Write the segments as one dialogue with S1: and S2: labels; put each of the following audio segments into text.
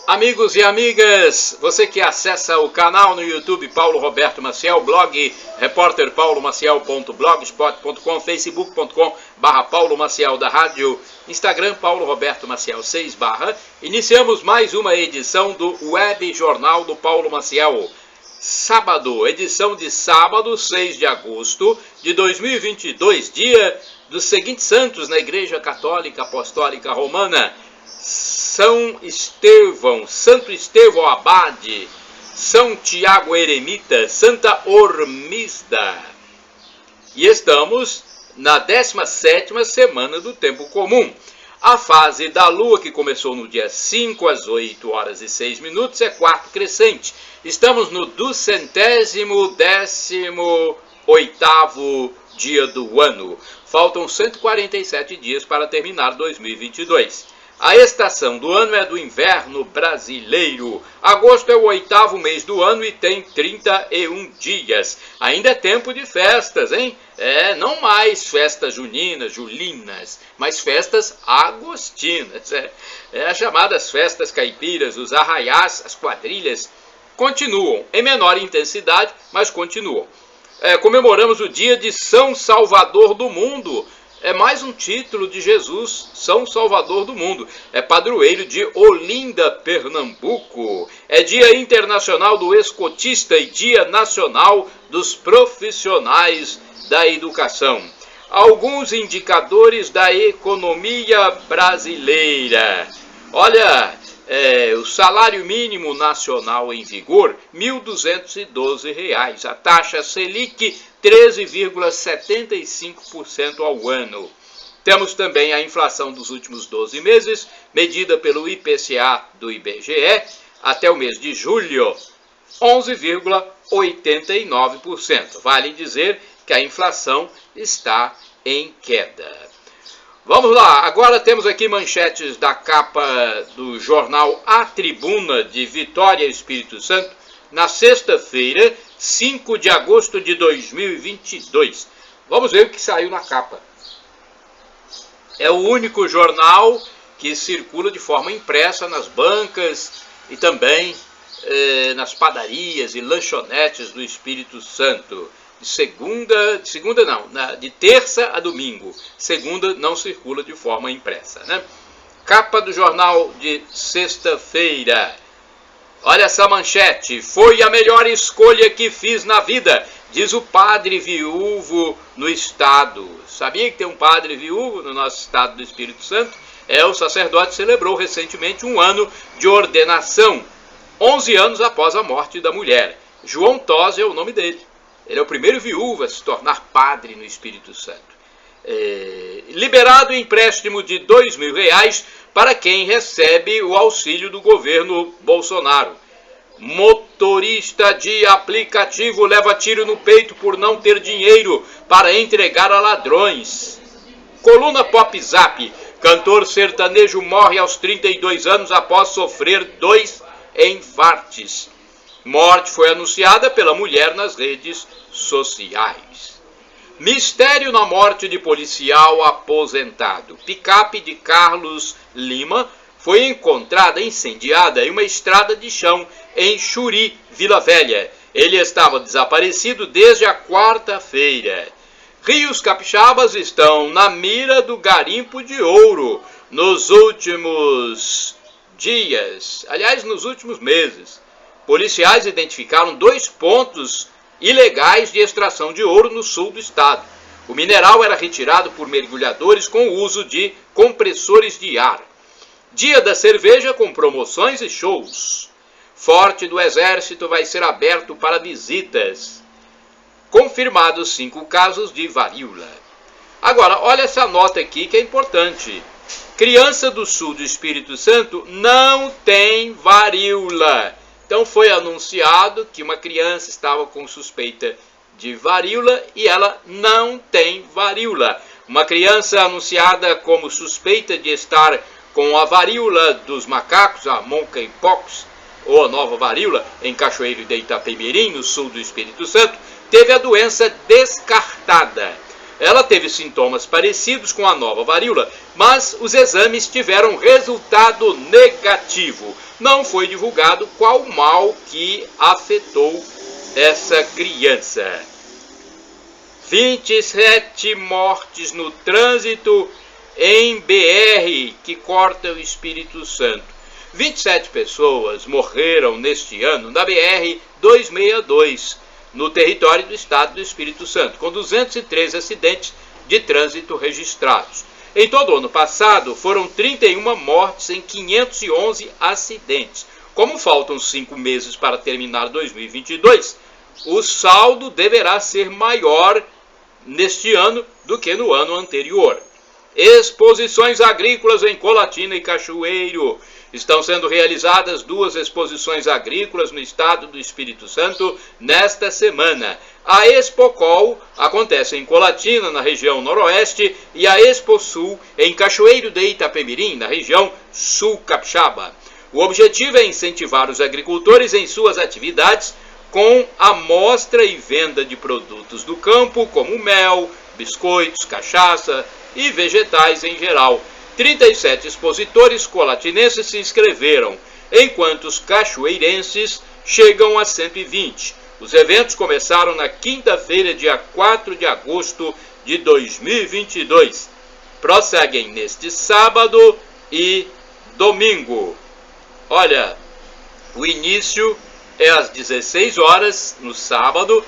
S1: Amigos e amigas, você que acessa o canal no YouTube Paulo Roberto Maciel, blog repórterpaulomaciel.blogspot.com, facebook.com/Paulo Maciel da rádio, Instagram Paulo Roberto Maciel 6 /. Iniciamos mais uma edição do Web Jornal do Paulo Maciel. Sábado, edição de sábado, 6 de agosto de 2022, dia dos seguintes santos na Igreja Católica Apostólica Romana: São Estevão, Santo Estevão Abade, São Tiago Eremita, Santa Ormisda. E estamos na 17ª semana do tempo comum. A fase da Lua, que começou no dia 5 às 8 horas e 6 minutos, é quarto crescente. Estamos no 218º dia do ano. Faltam 147 dias para terminar 2022. A estação do ano é do inverno brasileiro. Agosto é o 8º mês do ano e tem 31 dias. Ainda é tempo de festas, hein? Não mais festas julinas, mas festas agostinas. As chamadas festas caipiras, os arraiás, as quadrilhas, continuam em menor intensidade, mas continuam. Comemoramos o dia de São Salvador do Mundo. É mais um título de Jesus, São Salvador do Mundo. É padroeiro de Olinda, Pernambuco. É Dia Internacional do Escotista e Dia Nacional dos Profissionais da Educação. Alguns indicadores da economia brasileira. Olha, o salário mínimo nacional em vigor, R$ 1.212. A taxa Selic, 13,75% ao ano. Temos também a inflação dos últimos 12 meses, medida pelo IPCA do IBGE, até o mês de julho, 11,89%. Vale dizer que a inflação está em queda. Vamos lá, agora temos aqui manchetes da capa do jornal A Tribuna de Vitória, Espírito Santo, na sexta-feira, 5 de agosto de 2022. Vamos ver o que saiu na capa. É o único jornal que circula de forma impressa nas bancas e também nas padarias e lanchonetes do Espírito Santo. De terça a domingo. Segunda não circula de forma impressa, né? Capa do jornal de sexta-feira. Olha essa manchete: foi a melhor escolha que fiz na vida, diz o padre viúvo no estado. Sabia que tem um padre viúvo no nosso estado do Espírito Santo? O sacerdote celebrou recentemente um ano de ordenação, 11 anos após a morte da mulher. João Tosi é o nome dele. Ele é o primeiro viúvo a se tornar padre no Espírito Santo. Liberado o empréstimo de R$ 2.000 para quem recebe o auxílio do governo Bolsonaro. Motorista de aplicativo leva tiro no peito por não ter dinheiro para entregar a ladrões. Coluna Pop Zap: cantor sertanejo morre aos 32 anos após sofrer 2 infartes. Morte foi anunciada pela mulher nas redes sociais. Mistério na morte de policial aposentado. Picape de Carlos Lima foi encontrada incendiada em uma estrada de chão em Xuri, Vila Velha. Ele estava desaparecido desde a quarta-feira. Rios capixabas estão na mira do garimpo de ouro nos últimos dias, aliás, nos últimos meses. Policiais identificaram 2 pontos ilegais de extração de ouro no sul do estado. O mineral era retirado por mergulhadores com o uso de compressores de ar. Dia da cerveja com promoções e shows. Forte do Exército vai ser aberto para visitas. Confirmados 5 casos de varíola. Agora, olha essa nota aqui que é importante. Criança do sul do Espírito Santo não tem varíola. Então foi anunciado que uma criança estava com suspeita de varíola e ela não tem varíola. Uma criança anunciada como suspeita de estar com a varíola dos macacos, a monkeypox, ou a nova varíola, em Cachoeiro de Itapemirim, no sul do Espírito Santo, teve a doença descartada. Ela teve sintomas parecidos com a nova varíola, mas os exames tiveram resultado negativo. Não foi divulgado qual mal que afetou essa criança. 27 mortes no trânsito em BR que corta o Espírito Santo. 27 pessoas morreram neste ano na BR 262, no território do estado do Espírito Santo, com 203 acidentes de trânsito registrados. Em todo o ano passado, foram 31 mortes em 511 acidentes. Como faltam 5 meses para terminar 2022, o saldo deverá ser maior neste ano do que no ano anterior. Exposições agrícolas em Colatina e Cachoeiro. Estão sendo realizadas 2 exposições agrícolas no estado do Espírito Santo nesta semana. A Expocol acontece em Colatina, na região noroeste, e a Expo Sul em Cachoeiro de Itapemirim, na região sul capixaba. O objetivo é incentivar os agricultores em suas atividades com a mostra e venda de produtos do campo, como mel, biscoitos, cachaça e vegetais em geral. 37 expositores colatinenses se inscreveram, enquanto os cachoeirenses chegam a 120. Os eventos começaram na quinta-feira, dia 4 de agosto de 2022. Prosseguem neste sábado e domingo. Olha, o início é às 16 horas no sábado,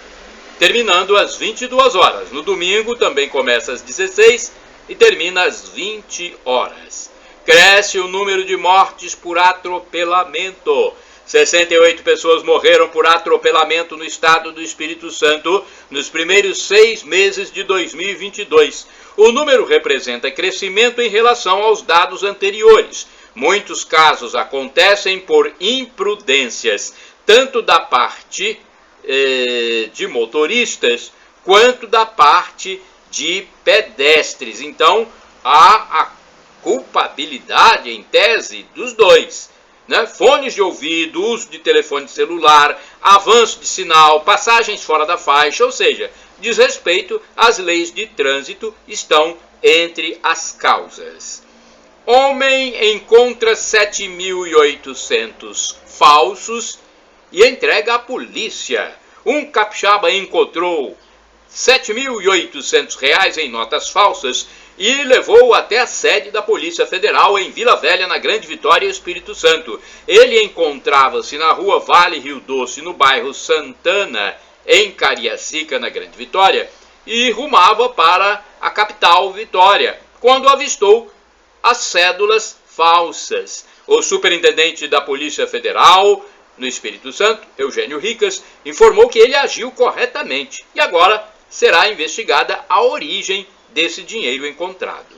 S1: terminando às 22 horas. No domingo também começa às 16 e termina às 20 horas. Cresce o número de mortes por atropelamento. 68 pessoas morreram por atropelamento no estado do Espírito Santo nos primeiros 6 meses de 2022. O número representa crescimento em relação aos dados anteriores. Muitos casos acontecem por imprudências, tanto da parte de motoristas quanto da parte de pedestres. Então, há a culpabilidade, em tese, dos dois. Né? Fones de ouvido, uso de telefone celular, avanço de sinal, passagens fora da faixa, ou seja, desrespeito às leis de trânsito estão entre as causas. Homem encontra 7.800 falsos e entrega à polícia. Um capixaba encontrou R$ 7.800 em notas falsas e levou até a sede da Polícia Federal em Vila Velha, na Grande Vitória, Espírito Santo. Ele encontrava-se na rua Vale Rio Doce, no bairro Santana, em Cariacica, na Grande Vitória, e rumava para a capital Vitória, quando avistou as cédulas falsas. O superintendente da Polícia Federal no Espírito Santo, Eugênio Ricas, informou que ele agiu corretamente e agora será investigada a origem desse dinheiro encontrado.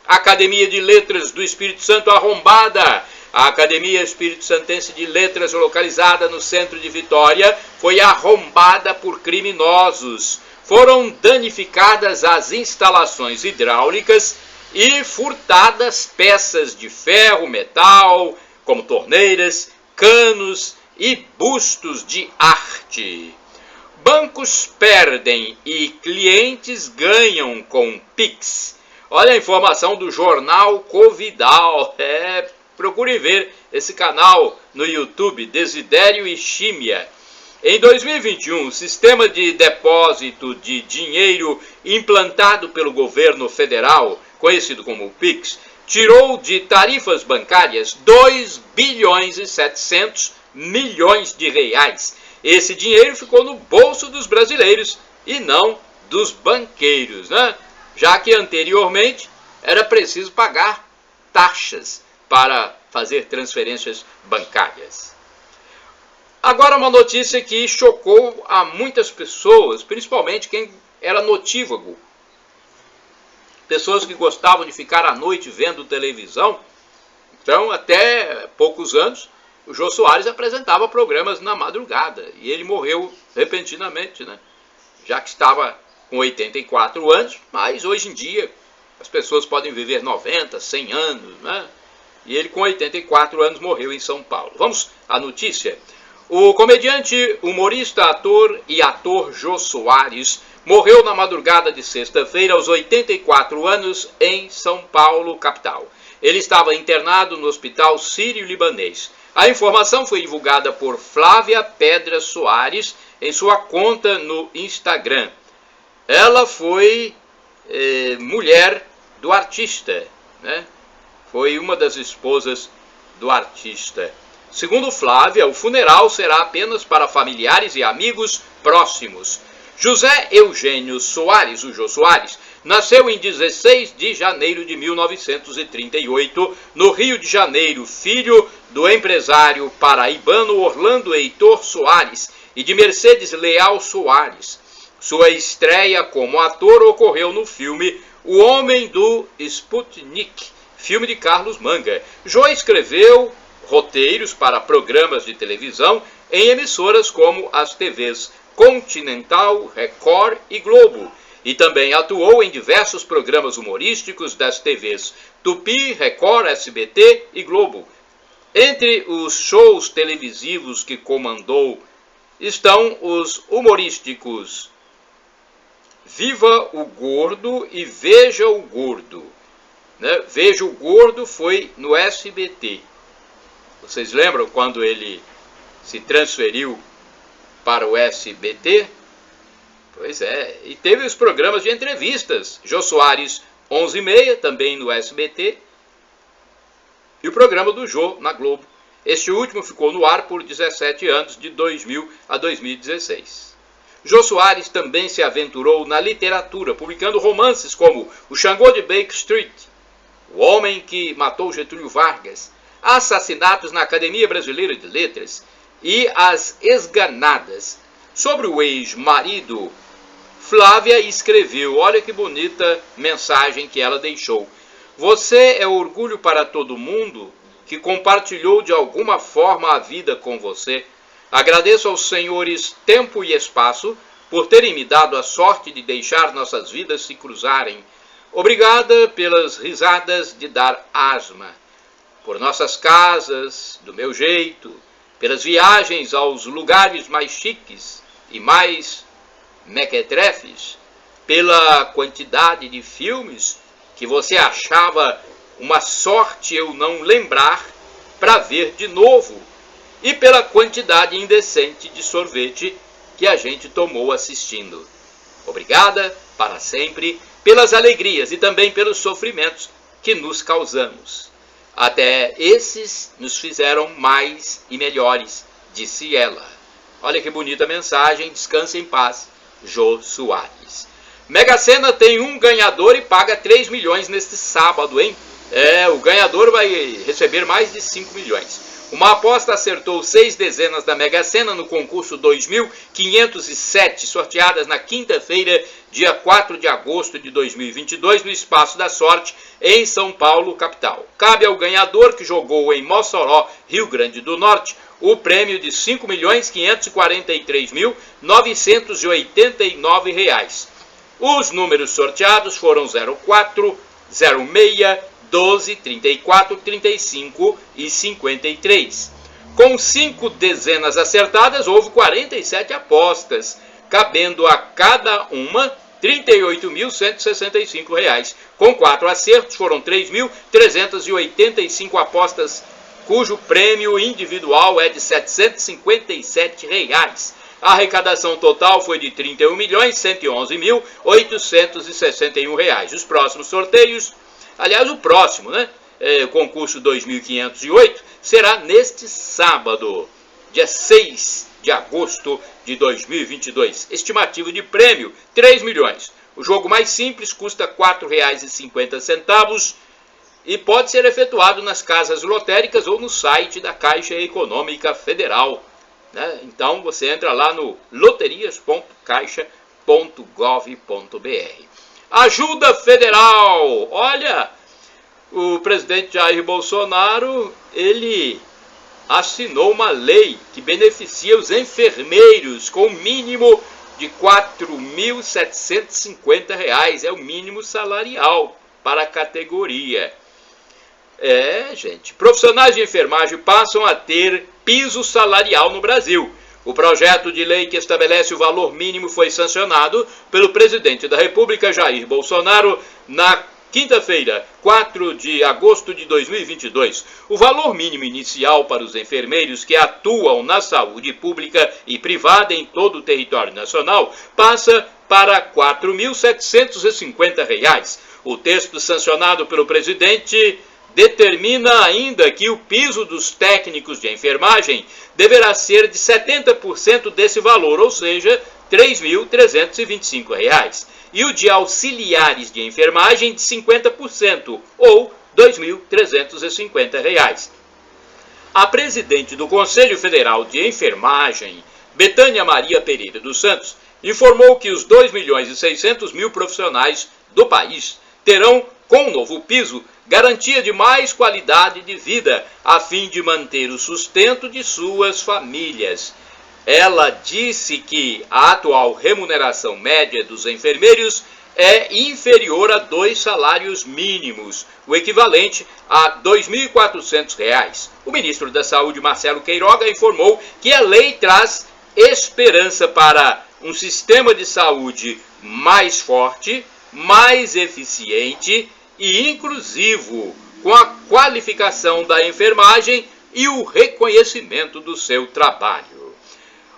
S1: Academia de Letras do Espírito Santo arrombada. A Academia Espírito Santense de Letras, localizada no centro de Vitória, foi arrombada por criminosos. Foram danificadas as instalações hidráulicas e furtadas peças de ferro, metal, como torneiras, canos e bustos de arte. Bancos perdem e clientes ganham com Pix. Olha a informação do jornal Covidal. Procure ver esse canal no YouTube, Desidério e Chimia. Em 2021, o sistema de depósito de dinheiro implantado pelo governo federal, conhecido como Pix, tirou de tarifas bancárias 2 bilhões e 700 milhões de reais. Esse dinheiro ficou no bolso dos brasileiros e não dos banqueiros, né? Já que anteriormente era preciso pagar taxas para fazer transferências bancárias. Agora uma notícia que chocou a muitas pessoas, principalmente quem era notívago. Pessoas que gostavam de ficar à noite vendo televisão. Então, até poucos anos, o Jô Soares apresentava programas na madrugada e ele morreu repentinamente, né? Já que estava com 84 anos, mas hoje em dia as pessoas podem viver 90, 100 anos, né? E ele com 84 anos morreu em São Paulo. Vamos à notícia. O comediante, humorista, ator e ator Jô Soares morreu na madrugada de sexta-feira aos 84 anos em São Paulo, capital. Ele estava internado no Hospital Sírio-Libanês. A informação foi divulgada por Flávia Pedra Soares em sua conta no Instagram. Ela foi mulher do artista, né? Foi uma das esposas do artista. Segundo Flávia, o funeral será apenas para familiares e amigos próximos. José Eugênio Soares, o Jô Soares, nasceu em 16 de janeiro de 1938, no Rio de Janeiro, filho do empresário paraibano Orlando Heitor Soares e de Mercedes Leal Soares. Sua estreia como ator ocorreu no filme O Homem do Sputnik, filme de Carlos Manga. Jô escreveu roteiros para programas de televisão em emissoras como as TVs Continental, Record e Globo, e também atuou em diversos programas humorísticos das TVs Tupi, Record, SBT e Globo. Entre os shows televisivos que comandou estão os humorísticos Viva o Gordo e Veja o Gordo. Né? Veja o Gordo foi no SBT. Vocês lembram quando ele se transferiu para o SBT? Pois é, e teve os programas de entrevistas, Jô Soares 11h30, também no SBT, e o programa do Jô na Globo. Este último ficou no ar por 17 anos, de 2000 a 2016. Jô Soares também se aventurou na literatura, publicando romances como O Xangô de Baker Street, O Homem que Matou Getúlio Vargas, Assassinatos na Academia Brasileira de Letras e As Esganadas. Sobre o ex-marido, Flávia escreveu, olha que bonita mensagem que ela deixou. Você é orgulho para todo mundo que compartilhou de alguma forma a vida com você. Agradeço aos senhores Tempo e Espaço por terem me dado a sorte de deixar nossas vidas se cruzarem. Obrigada pelas risadas de dar asma, por nossas casas, do meu jeito, pelas viagens aos lugares mais chiques e mais mequetrefes, pela quantidade de filmes que você achava uma sorte eu não lembrar para ver de novo, e pela quantidade indecente de sorvete que a gente tomou assistindo. Obrigada para sempre pelas alegrias e também pelos sofrimentos que nos causamos. Até esses nos fizeram mais e melhores, disse ela. Olha que bonita mensagem, descanse em paz, Jô Soares. Mega Sena tem um ganhador e paga 3 milhões neste sábado, hein? O ganhador vai receber mais de 5 milhões. Uma aposta acertou 6 dezenas da Mega Sena no concurso 2.507, sorteadas na quinta-feira, dia 4 de agosto de 2022, no Espaço da Sorte, em São Paulo, capital. Cabe ao ganhador, que jogou em Mossoró, Rio Grande do Norte, o prêmio de R$ 5.543.989. Os números sorteados foram 04, 06, 12, 34, 35 e 53. Com 5 dezenas acertadas, houve 47 apostas, cabendo a cada uma R$ 38.165. Com 4 acertos, foram 3.385 apostas, cujo prêmio individual é de R$ 757. A arrecadação total foi de R$ 31.111.861. Os próximos sorteios, aliás, o próximo, concurso 2508, será neste sábado, dia 6 de agosto de 2022. Estimativa de prêmio, 3 milhões. O jogo mais simples custa R$ 4,50 e pode ser efetuado nas casas lotéricas ou no site da Caixa Econômica Federal. Então você entra lá no loterias.caixa.gov.br. Ajuda federal! Olha, o presidente Jair Bolsonaro, ele assinou uma lei que beneficia os enfermeiros com mínimo de R$ 4.750. É o mínimo salarial para a categoria. Gente, profissionais de enfermagem passam a ter piso salarial no Brasil. O projeto de lei que estabelece o valor mínimo foi sancionado pelo presidente da República, Jair Bolsonaro, na quinta-feira, 4 de agosto de 2022. O valor mínimo inicial para os enfermeiros que atuam na saúde pública e privada em todo o território nacional passa para R$ 4.750. O texto sancionado pelo presidente determina ainda que o piso dos técnicos de enfermagem deverá ser de 70% desse valor, ou seja, R$ 3.325, e o de auxiliares de enfermagem de 50%, ou R$ 2.350. A presidente do Conselho Federal de Enfermagem, Betânia Maria Pereira dos Santos, informou que os 2.600.000 profissionais do país terão, com o novo piso, garantia de mais qualidade de vida, a fim de manter o sustento de suas famílias. Ela disse que a atual remuneração média dos enfermeiros é inferior a 2 salários mínimos, o equivalente a R$ 2.400. O ministro da Saúde, Marcelo Queiroga, informou que a lei traz esperança para um sistema de saúde mais forte, mais eficiente e inclusivo, com a qualificação da enfermagem e o reconhecimento do seu trabalho.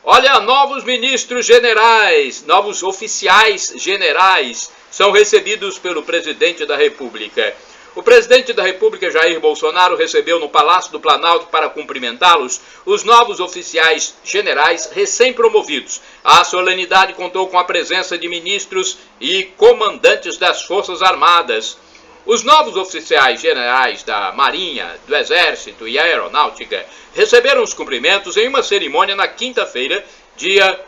S1: Olha, novos ministros generais, novos oficiais generais são recebidos pelo presidente da República. O presidente da República, Jair Bolsonaro, recebeu no Palácio do Planalto para cumprimentá-los os novos oficiais generais recém-promovidos. A solenidade contou com a presença de ministros e comandantes das Forças Armadas. Os novos oficiais generais da Marinha, do Exército e Aeronáutica receberam os cumprimentos em uma cerimônia na quinta-feira, dia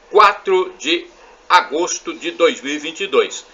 S1: 4 de agosto de 2022.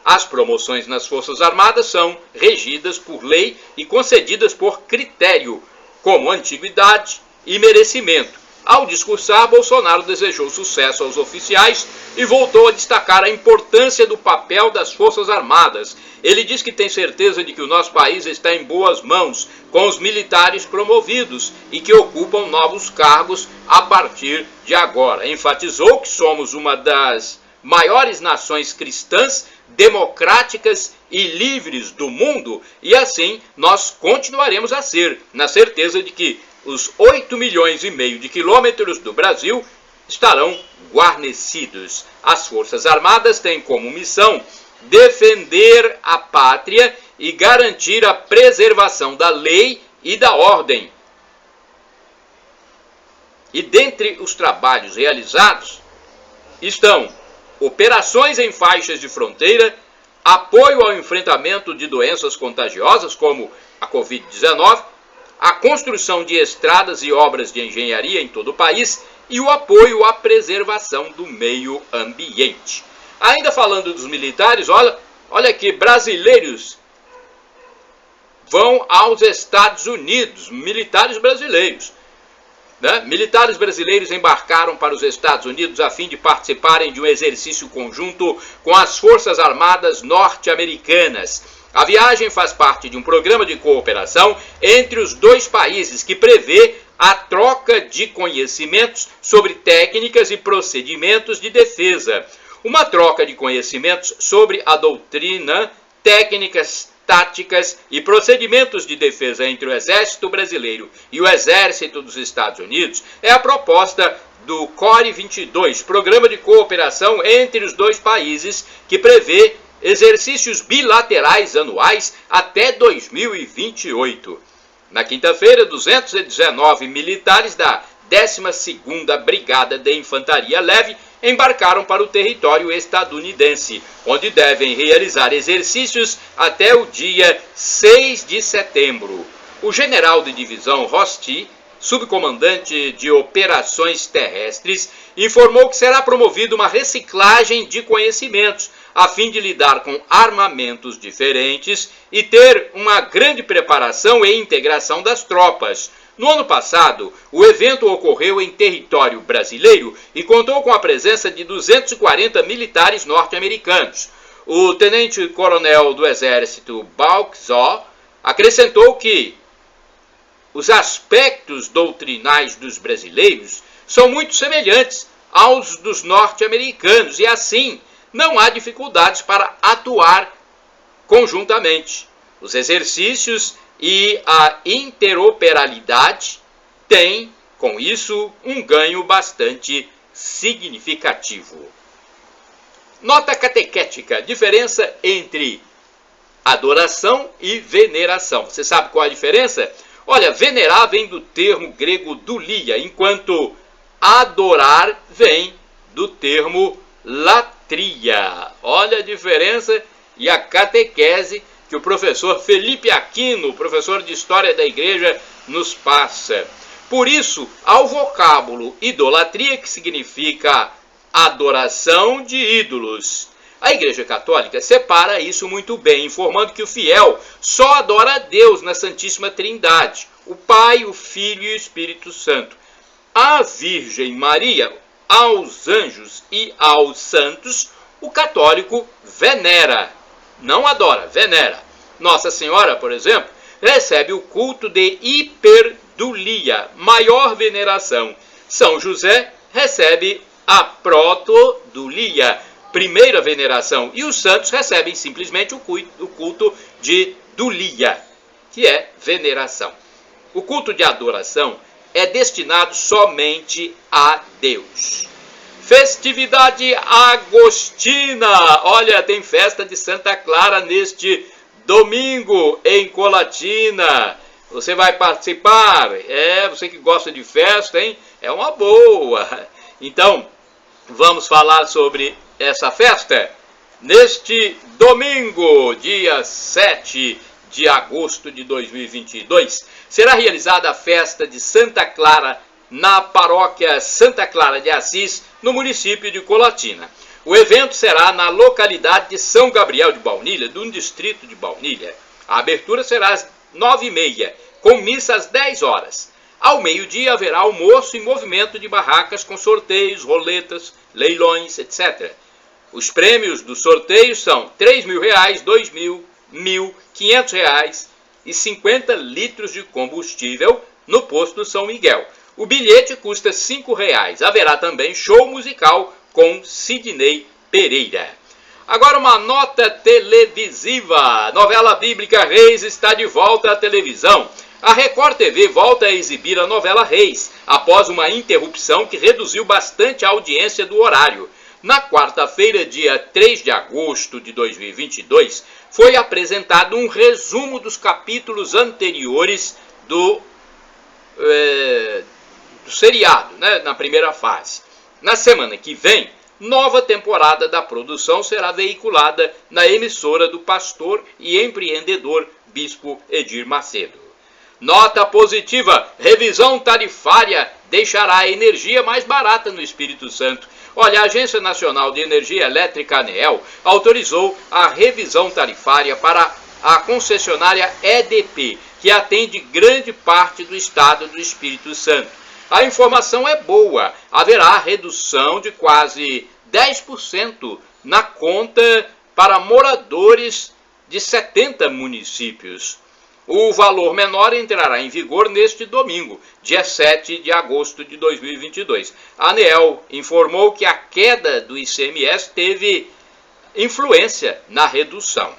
S1: As promoções nas Forças Armadas são regidas por lei e concedidas por critério, como antiguidade e merecimento. Ao discursar, Bolsonaro desejou sucesso aos oficiais e voltou a destacar a importância do papel das Forças Armadas. Ele diz que tem certeza de que o nosso país está em boas mãos com os militares promovidos e que ocupam novos cargos a partir de agora. Enfatizou que somos uma das maiores nações cristãs, democráticas e livres do mundo, e assim nós continuaremos a ser, na certeza de que os 8,5 milhões de quilômetros do Brasil estarão guarnecidos. As Forças Armadas têm como missão defender a pátria e garantir a preservação da lei e da ordem. E dentre os trabalhos realizados estão operações em faixas de fronteira, apoio ao enfrentamento de doenças contagiosas como a Covid-19, a construção de estradas e obras de engenharia em todo o país e o apoio à preservação do meio ambiente. Ainda falando dos militares, olha aqui, brasileiros vão aos Estados Unidos, militares brasileiros. Militares brasileiros embarcaram para os Estados Unidos a fim de participarem de um exercício conjunto com as Forças Armadas norte-americanas. A viagem faz parte de um programa de cooperação entre os dois países que prevê a troca de conhecimentos sobre técnicas e procedimentos de defesa. Uma troca de conhecimentos sobre a doutrina, técnicas, táticas e procedimentos de defesa entre o Exército Brasileiro e o Exército dos Estados Unidos é a proposta do CORE 22, Programa de Cooperação entre os dois países, que prevê exercícios bilaterais anuais até 2028. Na quinta-feira, 219 militares da 12ª Brigada de Infantaria Leve embarcaram para o território estadunidense, onde devem realizar exercícios até o dia 6 de setembro. O general de divisão Rosti, subcomandante de operações terrestres, informou que será promovida uma reciclagem de conhecimentos, a fim de lidar com armamentos diferentes e ter uma grande preparação e integração das tropas. No ano passado, o evento ocorreu em território brasileiro e contou com a presença de 240 militares norte-americanos. O tenente-coronel do Exército Balczó acrescentou que os aspectos doutrinais dos brasileiros são muito semelhantes aos dos norte-americanos e assim não há dificuldades para atuar conjuntamente. Os exercícios e a interoperabilidade têm, com isso, um ganho bastante significativo. Nota catequética: diferença entre adoração e veneração. Você sabe qual é a diferença? Olha, venerar vem do termo grego dulia, enquanto adorar vem do termo latria. Olha a diferença e a catequese que o professor Felipe Aquino, professor de História da Igreja, nos passa. Por isso, ao vocábulo idolatria, que significa adoração de ídolos, a Igreja Católica separa isso muito bem, informando que o fiel só adora a Deus na Santíssima Trindade, o Pai, o Filho e o Espírito Santo. A Virgem Maria, aos anjos e aos santos, o católico venera, não adora, venera. Nossa Senhora, por exemplo, recebe o culto de hiperdulia, maior veneração. São José recebe a protodulia, primeira veneração, e os santos recebem simplesmente o culto de dulia, que é veneração. O culto de adoração é destinado somente a Deus. Festividade agostina. Olha, tem festa de Santa Clara neste domingo em Colatina. Você vai participar? Você que gosta de festa, hein? É uma boa. Então, vamos falar sobre essa festa neste domingo, dia 7 de agosto de 2022. Será realizada a festa de Santa Clara na paróquia Santa Clara de Assis, no município de Colatina. O evento será na localidade de São Gabriel de Baunilha, do distrito de Baunilha. A abertura será às 9h30, com missa às 10 horas. Ao meio-dia haverá almoço e movimento de barracas com sorteios, roletas, leilões, etc. Os prêmios do sorteio são R$3.000, R$2.000, R$1.000, R$500 e 50 litros de combustível no posto São Miguel. O bilhete custa R$5. Haverá também show musical com Sidney Pereira. Agora uma nota televisiva. A novela bíblica Reis está de volta à televisão. A Record TV volta a exibir a novela Reis, após uma interrupção que reduziu bastante a audiência do horário. Na quarta-feira, dia 3 de agosto de 2022, foi apresentado um resumo dos capítulos anteriores do seriado, na primeira fase. Na semana que vem, nova temporada da produção será veiculada na emissora do pastor e empreendedor Bispo Edir Macedo. Nota positiva: revisão tarifária deixará a energia mais barata no Espírito Santo. Olha, a Agência Nacional de Energia Elétrica, ANEEL, autorizou a revisão tarifária para a concessionária EDP, que atende grande parte do estado do Espírito Santo. A informação é boa, haverá redução de quase 10% na conta para moradores de 70 municípios. O valor menor entrará em vigor neste domingo, dia 7 de agosto de 2022. A ANEEL informou que a queda do ICMS teve influência na redução.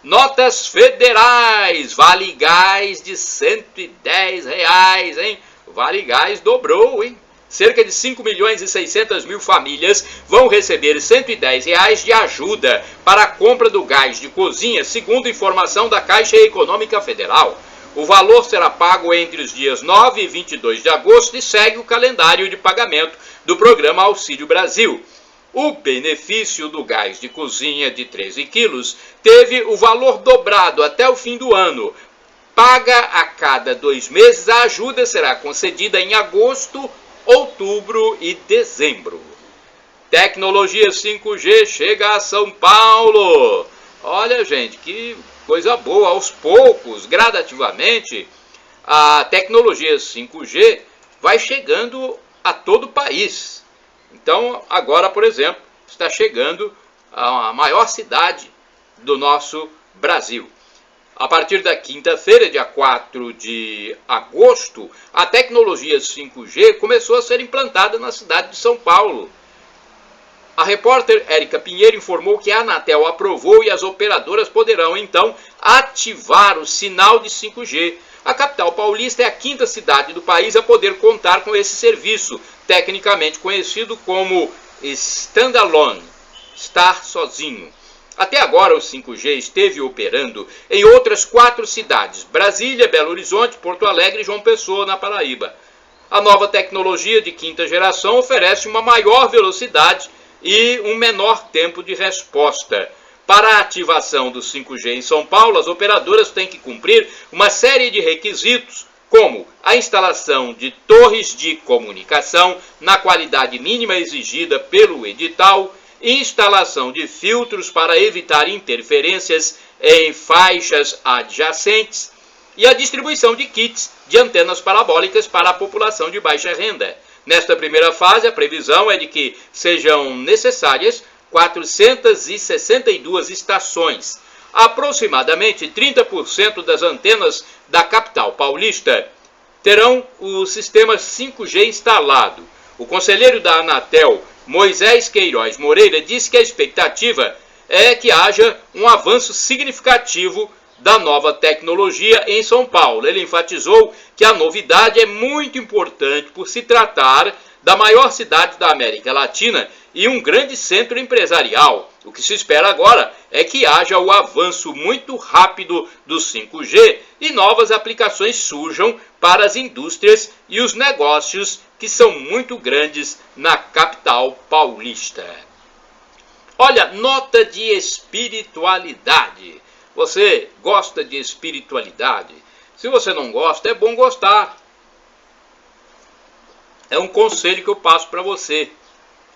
S1: Notas federais: Vale Gás de R$110, hein? O Vale Gás dobrou, hein? Cerca de 5.600.000 famílias vão receber R$110 de ajuda para a compra do gás de cozinha, segundo informação da Caixa Econômica Federal. O valor será pago entre os dias 9 e 22 de agosto e segue o calendário de pagamento do programa Auxílio Brasil. O benefício do gás de cozinha de 13 quilos teve o valor dobrado até o fim do ano. Paga a cada 2 meses, a ajuda será concedida em agosto, outubro e dezembro. Tecnologia 5G chega a São Paulo. Olha, gente, que coisa boa. Aos poucos, gradativamente, a tecnologia 5G vai chegando a todo o país. Então, agora, por exemplo, está chegando a maior cidade do nosso Brasil. A partir da quinta-feira, dia 4 de agosto, a tecnologia 5G começou a ser implantada na cidade de São Paulo. A repórter Érica Pinheiro informou que a Anatel aprovou e as operadoras poderão, então, ativar o sinal de 5G. A capital paulista é a quinta cidade do país a poder contar com esse serviço, tecnicamente conhecido como standalone, estar sozinho. Até agora, o 5G esteve operando em outras 4 cidades: Brasília, Belo Horizonte, Porto Alegre e João Pessoa, na Paraíba. A nova tecnologia de quinta geração oferece uma maior velocidade e um menor tempo de resposta. Para a ativação do 5G em São Paulo, as operadoras têm que cumprir uma série de requisitos, como a instalação de torres de comunicação na qualidade mínima exigida pelo edital, instalação de filtros para evitar interferências em faixas adjacentes e a distribuição de kits de antenas parabólicas para a população de baixa renda. Nesta primeira fase, a previsão é de que sejam necessárias 462 estações. Aproximadamente 30% das antenas da capital paulista terão o sistema 5G instalado. O conselheiro da Anatel, Moisés Queiroz Moreira, disse que a expectativa é que haja um avanço significativo da nova tecnologia em São Paulo. Ele enfatizou que a novidade é muito importante por se tratar da maior cidade da América Latina e um grande centro empresarial. O que se espera agora é que haja o avanço muito rápido do 5G e novas aplicações surjam para as indústrias e os negócios que são muito grandes na capital paulista. Olha, nota de espiritualidade. Você gosta de espiritualidade? Se você não gosta, é bom gostar. É um conselho que eu passo para você.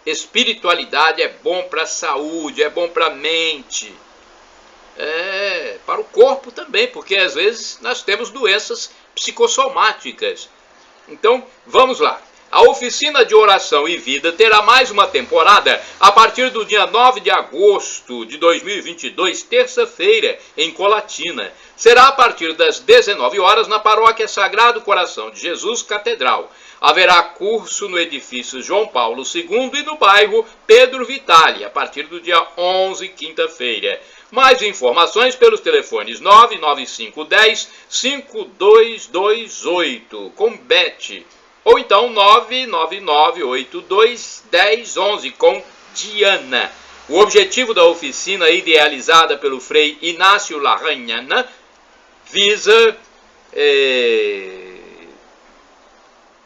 S1: Espiritualidade é bom para a saúde, é bom para a mente, para o corpo também, porque às vezes nós temos doenças psicossomáticas. Então, vamos lá. A Oficina de Oração e Vida terá mais uma temporada a partir do dia 9 de agosto de 2022, terça-feira, em Colatina. Será a partir das 19 horas na Paróquia Sagrado Coração de Jesus, Catedral. Haverá curso no edifício João Paulo II e no bairro Pedro Vitale, a partir do dia 11, quinta-feira. Mais informações pelos telefones 99510-5228, com Beth, ou então 999821011, com Diana. O objetivo da oficina, idealizada pelo Frei Inácio Larrañana, visa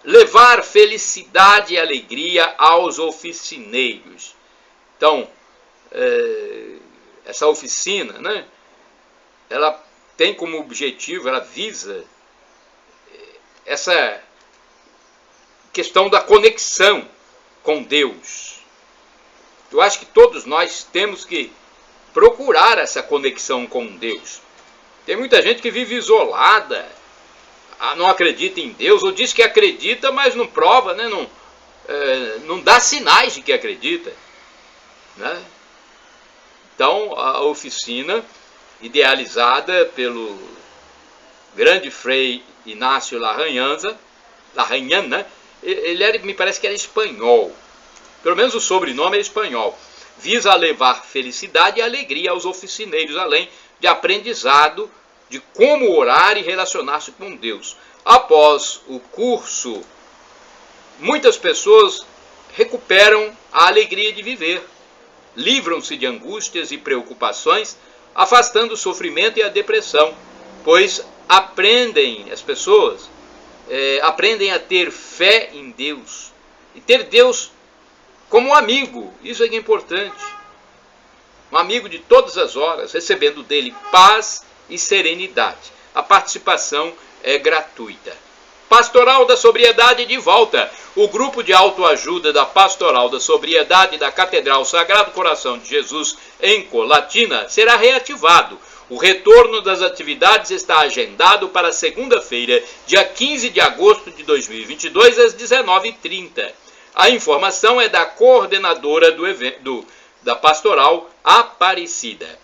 S1: levar felicidade e alegria aos oficineiros. Então, essa oficina, né, ela tem como objetivo, ela visa essa questão da conexão com Deus. Eu acho que todos nós temos que procurar essa conexão com Deus. Tem muita gente que vive isolada, não acredita em Deus, ou diz que acredita, mas não prova, né? Não dá sinais de que acredita, né? Então, a oficina, idealizada pelo grande Frei Inácio Larrañana, me parece que era espanhol, pelo menos o sobrenome é espanhol, visa levar felicidade e alegria aos oficineiros, além de aprendizado de como orar e relacionar-se com Deus. Após o curso, muitas pessoas recuperam a alegria de viver, livram-se de angústias e preocupações, afastando o sofrimento e a depressão, pois as pessoas aprendem a ter fé em Deus e ter Deus como um amigo. Isso é que é importante. Um amigo de todas as horas, recebendo dele paz e serenidade. A participação é gratuita. Pastoral da Sobriedade de volta. O grupo de autoajuda da Pastoral da Sobriedade da Catedral Sagrado Coração de Jesus em Colatina será reativado. O retorno das atividades está agendado para segunda-feira, dia 15 de agosto de 2022, às 19h30. A informação é da coordenadora do evento, da Pastoral, Aparecida.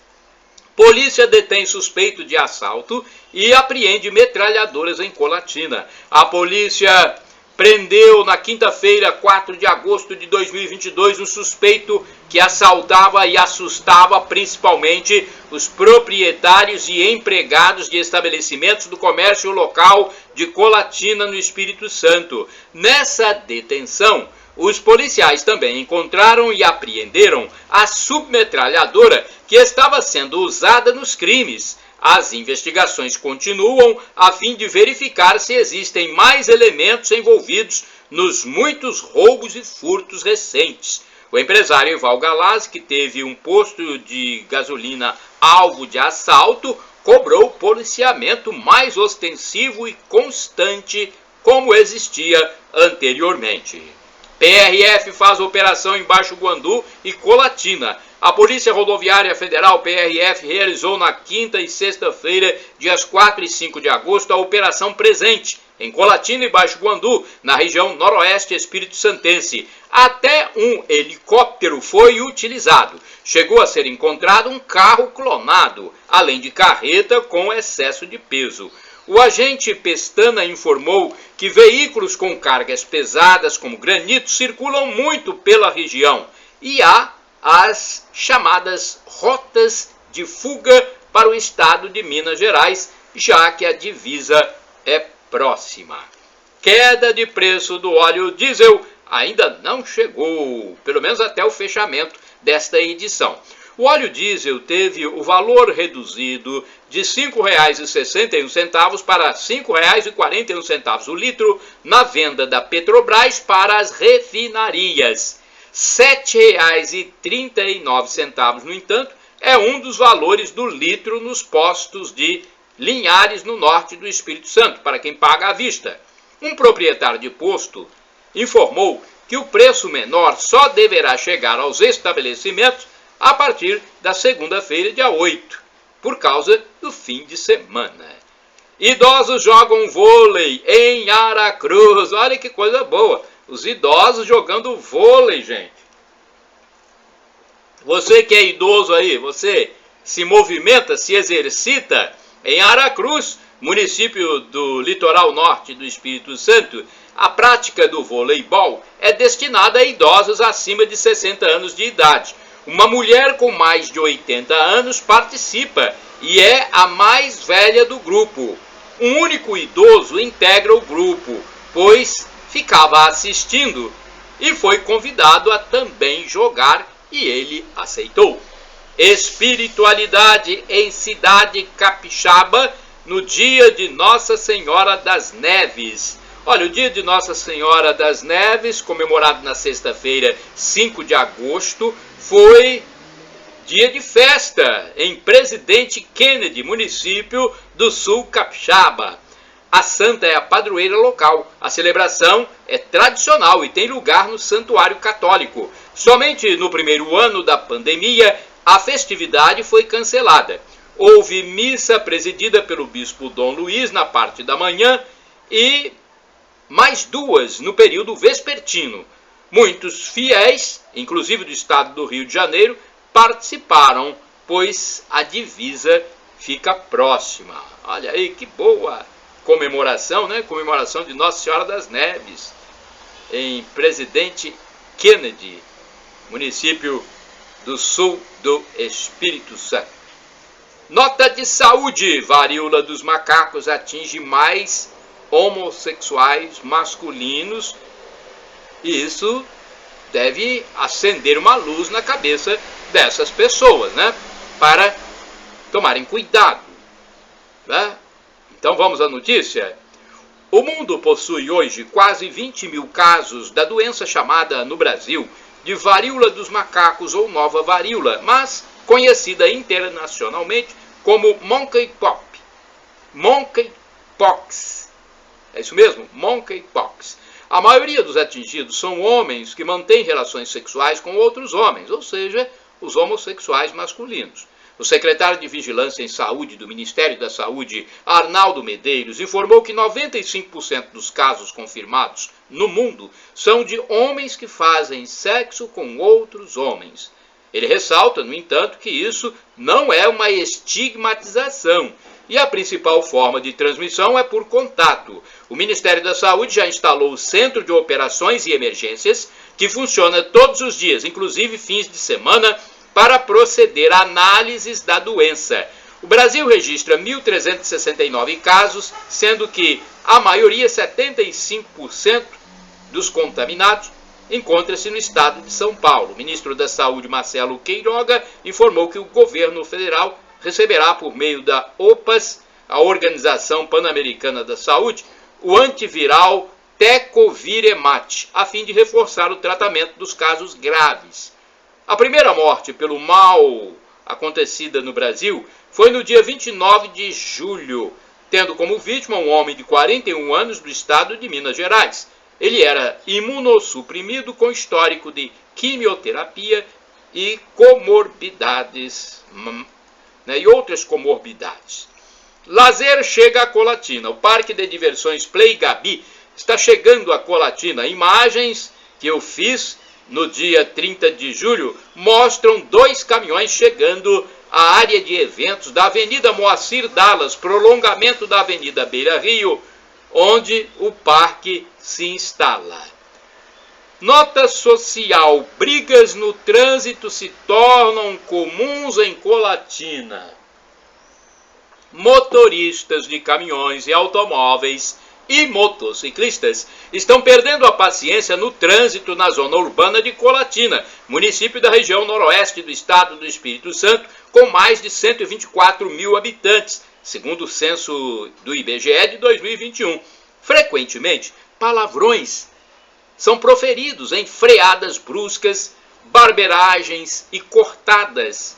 S1: Polícia detém suspeito de assalto e apreende metralhadoras em Colatina. A polícia prendeu na quinta-feira, 4 de agosto de 2022, um suspeito que assaltava e assustava principalmente os proprietários e empregados de estabelecimentos do comércio local de Colatina, no Espírito Santo. Nessa detenção, os policiais também encontraram e apreenderam a submetralhadora que estava sendo usada nos crimes. As investigações continuam a fim de verificar se existem mais elementos envolvidos nos muitos roubos e furtos recentes. O empresário Eval Galazzi, que teve um posto de gasolina alvo de assalto, cobrou policiamento mais ostensivo e constante como existia anteriormente. PRF faz operação em Baixo Guandu e Colatina. A Polícia Rodoviária Federal, PRF, realizou na quinta e sexta-feira, dias 4 e 5 de agosto, a Operação Presente, em Colatina e Baixo Guandu, na região noroeste espírito-santense. Até um helicóptero foi utilizado. Chegou a ser encontrado um carro clonado, além de carreta com excesso de peso. O agente Pestana informou que veículos com cargas pesadas como granito circulam muito pela região e há as chamadas rotas de fuga para o estado de Minas Gerais, já que a divisa é próxima. Queda de preço do óleo diesel ainda não chegou, pelo menos até o fechamento desta edição. O óleo diesel teve o valor reduzido de R$ 5,61 para R$ 5,41 o litro na venda da Petrobras para as refinarias. R$ 7,39, no entanto, é um dos valores do litro nos postos de Linhares, no norte do Espírito Santo, para quem paga à vista. Um proprietário de posto informou que o preço menor só deverá chegar aos estabelecimentos a partir da segunda-feira, dia 8, por causa do fim de semana. Idosos jogam vôlei em Aracruz. Olha que coisa boa. Os idosos jogando vôlei, gente. Você que é idoso aí, você se movimenta, se exercita em Aracruz, município do litoral norte do Espírito Santo. A prática do voleibol é destinada a idosos acima de 60 anos de idade. Uma mulher com mais de 80 anos participa e é a mais velha do grupo. Um único idoso integra o grupo, pois ficava assistindo e foi convidado a também jogar e ele aceitou. Espiritualidade em cidade capixaba no dia de Nossa Senhora das Neves. Olha, o dia de Nossa Senhora das Neves, comemorado na sexta-feira, 5 de agosto, foi dia de festa em Presidente Kennedy, município do Sul Capixaba. A santa é a padroeira local. A celebração é tradicional e tem lugar no Santuário Católico. Somente no primeiro ano da pandemia, a festividade foi cancelada. Houve missa presidida pelo bispo Dom Luiz na parte da manhã e mais duas no período vespertino. Muitos fiéis, inclusive do estado do Rio de Janeiro, participaram, pois a divisa fica próxima. Olha aí que boa comemoração, né? Comemoração de Nossa Senhora das Neves, em Presidente Kennedy, município do sul do Espírito Santo. Nota de saúde: varíola dos macacos atinge mais homossexuais masculinos, e isso deve acender uma luz na cabeça dessas pessoas, né? Para tomarem cuidado, né? Então vamos à notícia. O mundo possui hoje quase 20 mil casos da doença chamada no Brasil de varíola dos macacos ou nova varíola, mas conhecida internacionalmente como monkeypox. Monkeypox. É isso mesmo? Monkeypox. A maioria dos atingidos são homens que mantêm relações sexuais com outros homens, ou seja, os homossexuais masculinos. O secretário de Vigilância em Saúde do Ministério da Saúde, Arnaldo Medeiros, informou que 95% dos casos confirmados no mundo são de homens que fazem sexo com outros homens. Ele ressalta, no entanto, que isso não é uma estigmatização e a principal forma de transmissão é por contato. O Ministério da Saúde já instalou o Centro de Operações e Emergências, que funciona todos os dias, inclusive fins de semana, para proceder a análises da doença. O Brasil registra 1.369 casos, sendo que a maioria, 75% dos contaminados, encontra-se no estado de São Paulo. O ministro da Saúde, Marcelo Queiroga, informou que o governo federal receberá, por meio da OPAS, a Organização Pan-Americana da Saúde, o antiviral Tecovirimat, a fim de reforçar o tratamento dos casos graves. A primeira morte pelo mal acontecida no Brasil foi no dia 29 de julho, tendo como vítima um homem de 41 anos do estado de Minas Gerais. Ele era imunossuprimido com histórico de quimioterapia e comorbidades, e outras comorbidades. Lazer chega a Colatina. O Parque de Diversões Play Gabi está chegando a Colatina. Imagens que eu fiz no dia 30 de julho mostram 2 caminhões chegando à área de eventos da Avenida Moacir Dallas, prolongamento da Avenida Beira Rio, onde o parque se instala. Nota social: brigas no trânsito se tornam comuns em Colatina. Motoristas de caminhões e automóveis e motociclistas estão perdendo a paciência no trânsito na zona urbana de Colatina, município da região noroeste do estado do Espírito Santo, com mais de 124 mil habitantes, segundo o censo do IBGE de 2021. Frequentemente, palavrões são proferidos em freadas bruscas, barberagens e cortadas.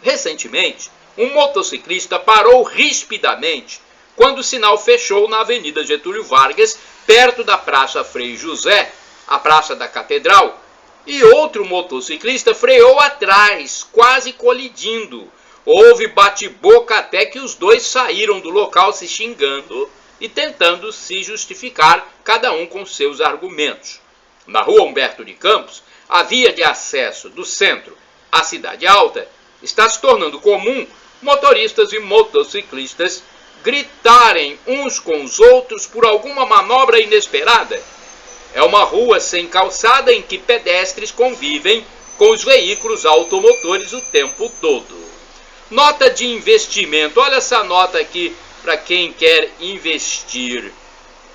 S1: Recentemente, um motociclista parou rispidamente quando o sinal fechou na Avenida Getúlio Vargas, perto da Praça Frei José, a Praça da Catedral, e outro motociclista freou atrás, quase colidindo. Houve bate-boca até que os dois saíram do local se xingando e tentando se justificar, cada um com seus argumentos. Na rua Humberto de Campos, a via de acesso do centro à Cidade Alta está se tornando comum motoristas e motociclistas gritarem uns com os outros por alguma manobra inesperada. É uma rua sem calçada em que pedestres convivem com os veículos automotores o tempo todo. Nota de investimento. Olha essa nota aqui para quem quer investir.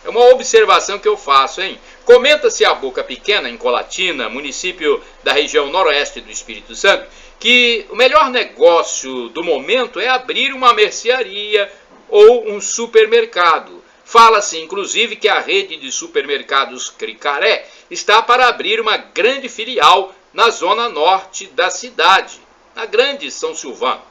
S1: É uma observação que eu faço, hein? Comenta-se a Boca Pequena, em Colatina, município da região noroeste do Espírito Santo, que o melhor negócio do momento é abrir uma mercearia ou um supermercado. Fala-se, inclusive, que a rede de supermercados Cricaré está para abrir uma grande filial na zona norte da cidade, na Grande São Silvano.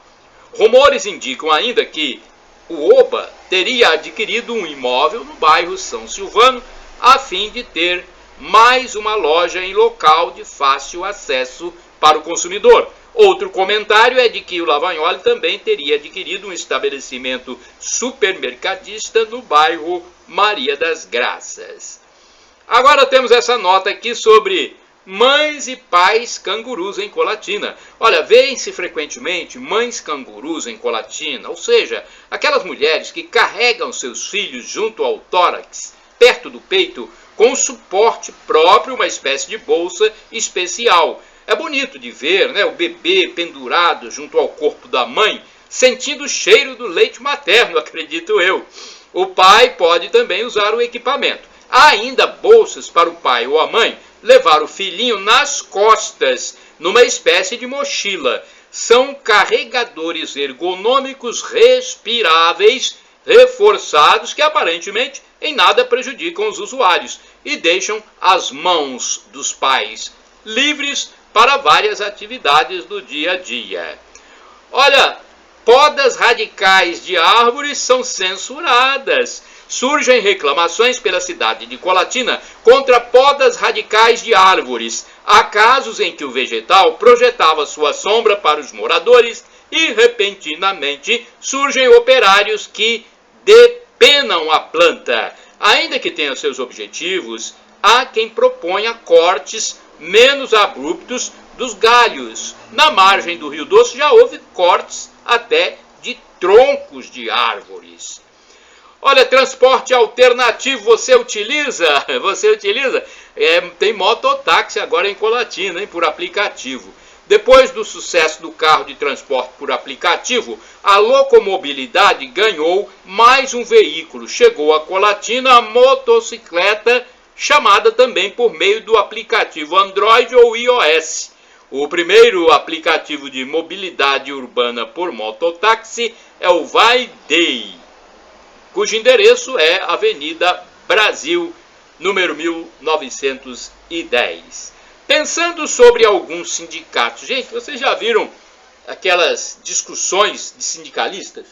S1: Rumores indicam ainda que o Oba teria adquirido um imóvel no bairro São Silvano a fim de ter mais uma loja em local de fácil acesso para o consumidor. Outro comentário é de que o Lavagnoli também teria adquirido um estabelecimento supermercadista no bairro Maria das Graças. Agora temos essa nota aqui sobre mães e pais cangurus em Colatina. Olha, vêem-se frequentemente mães cangurus em Colatina, ou seja, aquelas mulheres que carregam seus filhos junto ao tórax, perto do peito, com suporte próprio, uma espécie de bolsa especial. É bonito de ver, né, o bebê pendurado junto ao corpo da mãe, sentindo o cheiro do leite materno, acredito eu. O pai pode também usar o equipamento. Há ainda bolsas para o pai ou a mãe levar o filhinho nas costas, numa espécie de mochila. São carregadores ergonômicos respiráveis, reforçados, que aparentemente em nada prejudicam os usuários e deixam as mãos dos pais livres para várias atividades do dia a dia. Olha, podas radicais de árvores são censuradas. Surgem reclamações pela cidade de Colatina contra podas radicais de árvores. Há casos em que o vegetal projetava sua sombra para os moradores e, repentinamente, surgem operários que depenam a planta. Ainda que tenha seus objetivos, há quem proponha cortes menos abruptos dos galhos. Na margem do Rio Doce já houve cortes até de troncos de árvores. Olha, transporte alternativo você utiliza? Você utiliza? Tem mototáxi agora em Colatina, hein, por aplicativo. Depois do sucesso do carro de transporte por aplicativo, a Locomobilidade ganhou mais um veículo. Chegou a Colatina a motocicleta, chamada também por meio do aplicativo Android ou iOS. O primeiro aplicativo de mobilidade urbana por mototáxi é o Vai-Day, cujo endereço é Avenida Brasil, número 1910. Pensando sobre alguns sindicatos, gente, vocês já viram aquelas discussões de sindicalistas?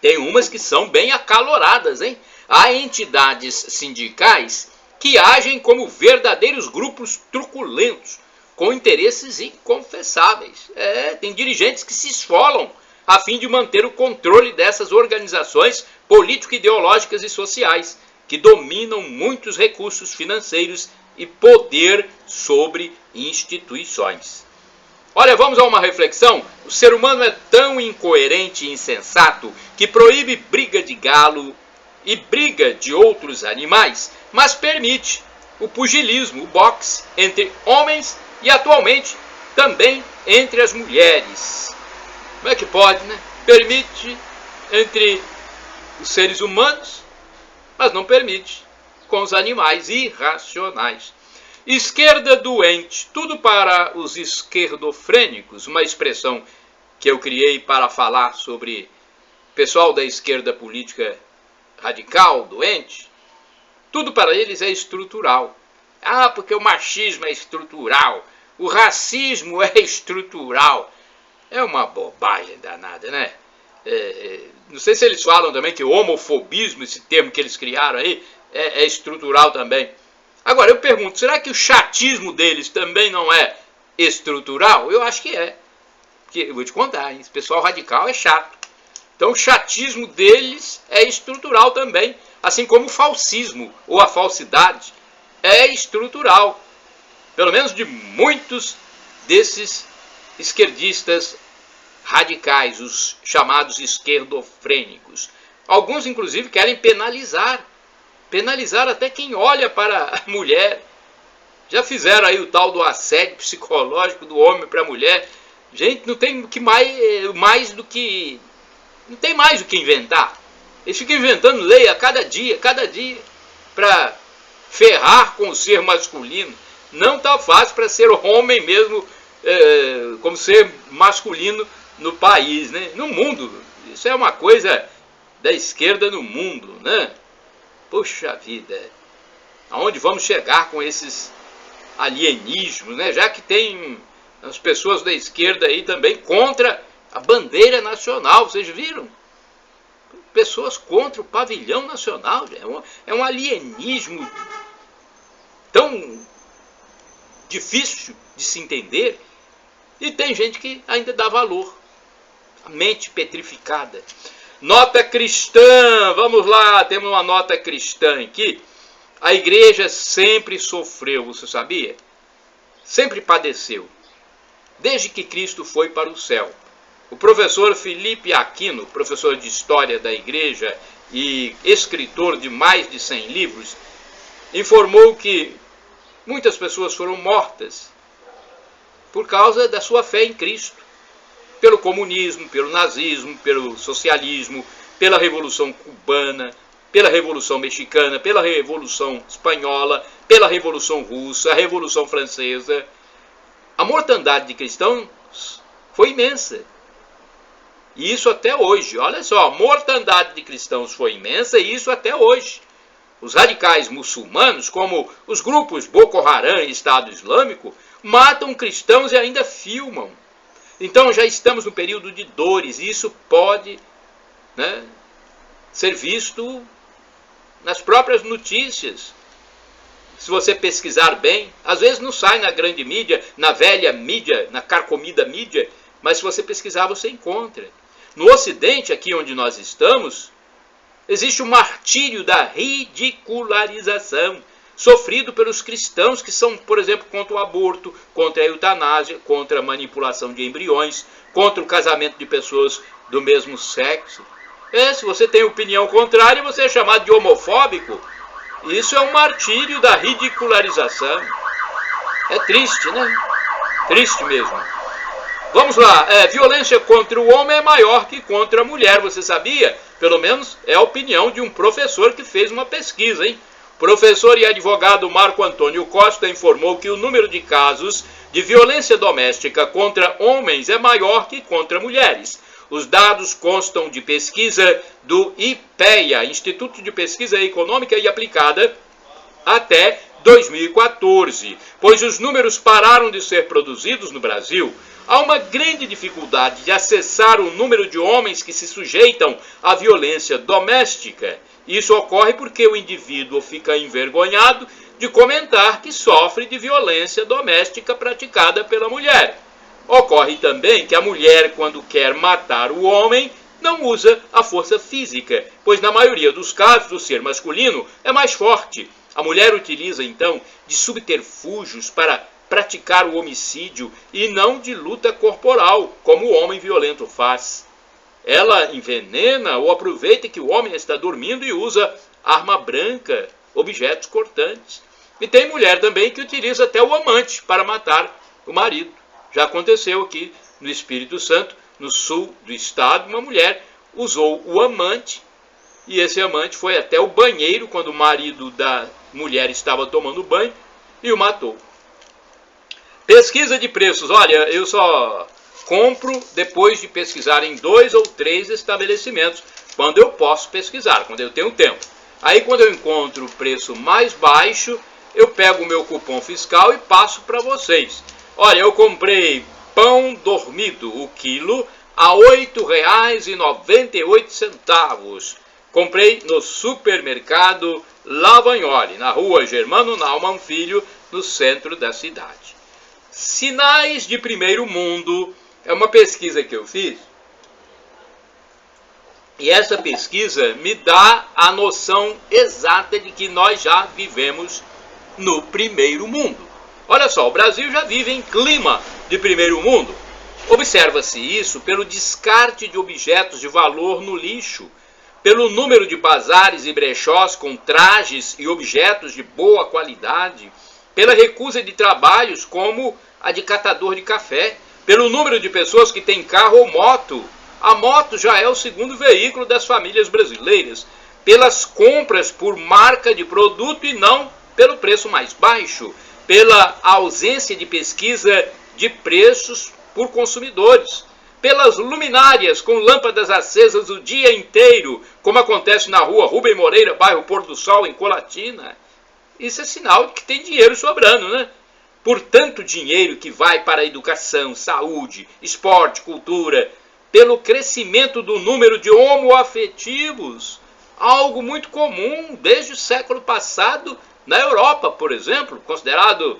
S1: Tem umas que são bem acaloradas, hein? Há entidades sindicais que agem como verdadeiros grupos truculentos, com interesses inconfessáveis. Tem dirigentes que se esfolam a fim de manter o controle dessas organizações político-ideológicas e sociais, que dominam muitos recursos financeiros e poder sobre instituições. Olha, vamos a uma reflexão. O ser humano é tão incoerente e insensato que proíbe briga de galo e briga de outros animais, mas permite o pugilismo, o boxe, entre homens e atualmente também entre as mulheres. Como é que pode, né? Permite entre os seres humanos, mas não permite com os animais irracionais. Esquerda doente, tudo para os esquerdofrênicos, uma expressão que eu criei para falar sobre pessoal da esquerda política radical, doente. Tudo para eles é estrutural. Porque o machismo é estrutural, o racismo é estrutural. É uma bobagem danada, né? Não sei se eles falam também que o homofobismo, esse termo que eles criaram aí, é estrutural também. Agora, eu pergunto, será que o chatismo deles também não é estrutural? Eu acho que é. Porque, eu vou te contar, hein? Esse pessoal radical é chato. Então, o chatismo deles é estrutural também, assim como o falsismo, ou a falsidade, é estrutural. Pelo menos de muitos desses esquerdistas radicais, os chamados esquerdofrênicos. Alguns, inclusive, querem penalizar até quem olha para a mulher. Já fizeram aí o tal do assédio psicológico do homem para a mulher. Gente, não tem mais do que inventar. Eles ficam inventando lei a cada dia, para ferrar com o ser masculino. Não está fácil para ser homem mesmo, como ser masculino no país, né? No mundo. Isso é uma coisa da esquerda no mundo, né? Poxa vida, aonde vamos chegar com esses alienismos, né? Já que tem as pessoas da esquerda aí também contra a bandeira nacional, vocês viram? Pessoas contra o pavilhão nacional, é um alienismo tão difícil de se entender, e tem gente que ainda dá valor, a mente petrificada. Nota cristã, vamos lá, temos uma nota cristã aqui. A igreja sempre sofreu, você sabia? Sempre padeceu, desde que Cristo foi para o céu. O professor Felipe Aquino, professor de História da Igreja e escritor de mais de 100 livros, informou que muitas pessoas foram mortas por causa da sua fé em Cristo. Pelo comunismo, pelo nazismo, pelo socialismo, pela Revolução Cubana, pela Revolução Mexicana, pela Revolução Espanhola, pela Revolução Russa, a Revolução Francesa. A mortandade de cristãos foi imensa. E isso até hoje. Olha só, a mortandade de cristãos foi imensa e isso até hoje. Os radicais muçulmanos, como os grupos Boko Haram e Estado Islâmico, matam cristãos e ainda filmam. Então já estamos no período de dores, e isso pode, né, ser visto nas próprias notícias. Se você pesquisar bem, às vezes não sai na grande mídia, na velha mídia, na carcomida mídia, mas se você pesquisar você encontra. No Ocidente, aqui onde nós estamos, existe o martírio da ridicularização. sofrido pelos cristãos que são, por exemplo, contra o aborto, contra a eutanásia, contra a manipulação de embriões, contra o casamento de pessoas do mesmo sexo. Se você tem opinião contrária, você é chamado de homofóbico. Isso é um martírio da ridicularização. É triste, né? Triste mesmo. Vamos lá, violência contra o homem é maior que contra a mulher, você sabia? Pelo menos é a opinião de um professor que fez uma pesquisa, hein? Professor e advogado Marco Antônio Costa informou que o número de casos de violência doméstica contra homens é maior que contra mulheres. Os dados constam de pesquisa do IPEA, Instituto de Pesquisa Econômica e Aplicada, até 2014, pois os números pararam de ser produzidos no Brasil. Há uma grande dificuldade de acessar o número de homens que se sujeitam à violência doméstica. Isso ocorre porque o indivíduo fica envergonhado de comentar que sofre de violência doméstica praticada pela mulher. Ocorre também que a mulher, quando quer matar o homem, não usa a força física, pois na maioria dos casos o ser masculino é mais forte. A mulher utiliza então de subterfúgios para praticar o homicídio e não de luta corporal, como o homem violento faz. Ela envenena ou aproveita que o homem está dormindo e usa arma branca, objetos cortantes. E tem mulher também que utiliza até o amante para matar o marido. Já aconteceu aqui no Espírito Santo, no sul do estado, uma mulher usou o amante e esse amante foi até o banheiro quando o marido da mulher estava tomando banho e o matou. Pesquisa de preços. Olha, eu só compro depois de pesquisar em 2 ou 3 estabelecimentos, quando eu posso pesquisar, quando eu tenho tempo. Aí quando eu encontro o preço mais baixo, eu pego o meu cupom fiscal e passo para vocês. Olha, eu comprei pão dormido, o quilo, a R$ 8,98. Comprei no supermercado Lavagnoli, na rua Germano Naumann Filho, no centro da cidade. Sinais de primeiro mundo é uma pesquisa que eu fiz. E essa pesquisa me dá a noção exata de que nós já vivemos no primeiro mundo. Olha só, o Brasil já vive em clima de primeiro mundo. Observa-se isso pelo descarte de objetos de valor no lixo, pelo número de bazares e brechós com trajes e objetos de boa qualidade, pela recusa de trabalhos como a de catador de café, pelo número de pessoas que têm carro ou moto. A moto já é o segundo veículo das famílias brasileiras, pelas compras por marca de produto e não pelo preço mais baixo, pela ausência de pesquisa de preços por consumidores, pelas luminárias com lâmpadas acesas o dia inteiro, como acontece na rua Rubem Moreira, bairro Pôr do Sol, em Colatina. Isso é sinal de que tem dinheiro sobrando, né? Por tanto dinheiro que vai para a educação, saúde, esporte, cultura, pelo crescimento do número de homoafetivos, algo muito comum desde o século passado na Europa, por exemplo, considerado